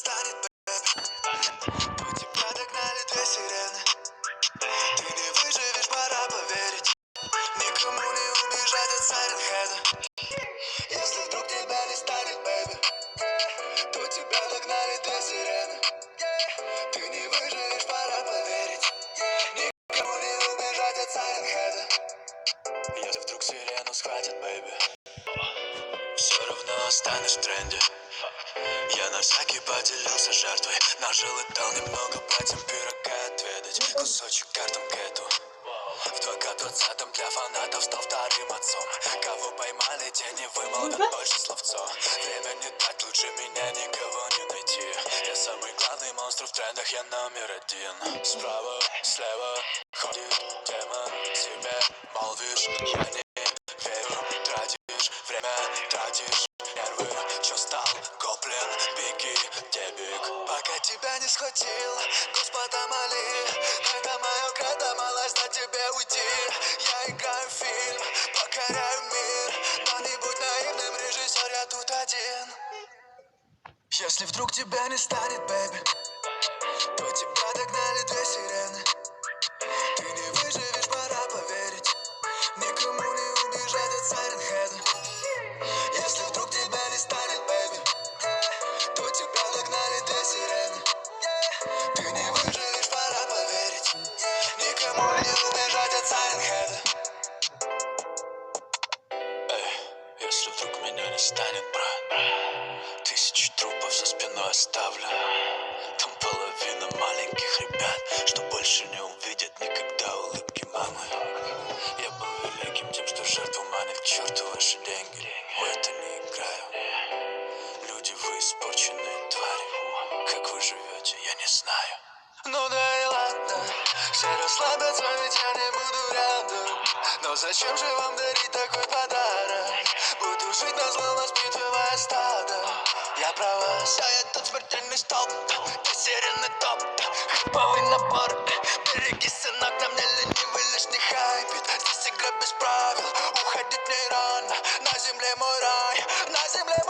станет, у тебя догнали две сирены. Ты не выживешь, пора поверить. Никому не убежать от сайренхеда. Если вдруг тебя не станет, бэйби, то тебя догнали две сирены. Ты не выживешь, пора поверить. Никому не убежать от сайренхеда. Если вдруг сирену схватит, бэйби, все равно останешь в тренде. Я на всякий поделился жертвой. Нажил и дал немного братьям пирога отведать. Кусочек картам кэту. В 2020-м для фанатов стал вторым отцом. Кого поймали, те не вымолвят больше словцо. Время не так, лучше меня никого не найти. Я самый главный монстр в трендах, я номер один. Справа, слева ходит демон. Тебе молвишь, я не верю. Тратишь время, тратишь нервы. Чё стал, гоблин, беги, дебик. Пока тебя не схватил, Господа моли. Это мое кредо, малость на тебе уйти. Я играю в фильм, покоряю мир. Но не будь наивным, режиссер, я тут один. Если вдруг тебя не станет, бэйби, то тебя догнали две сирены. Ты не выживешь, пора поверить. Никому не убежать от сайренхеда. Если вдруг тебя не станет, бэйби, то тебя догнали две сирены. Ты не выживешь, пора поверить. Никому не убежать от сайренхеда. Если вдруг меня не станет, брат, 1000 трупов за спиной оставлю. Там половина маленьких ребят, что больше не увидят никогда улыбки мамы. Я был великим тем, что жертву манит к черту ваши деньги. В это не играю. Люди, вы испорченные твари. Как вы живете, я не знаю. Ну да и ладно, все расслабятся, ведь я не буду рядом. Но зачем же вам дарить такой подарок? Буду жить назло, воспитывая стадо. Я про вас, а этот смертельный столб. Ты сирены топ, хайповый набор. Береги, сынок, на мне ленивый лишний хайпит. Здесь игра без правил, уходить мне рано. На земле мой рай, на земле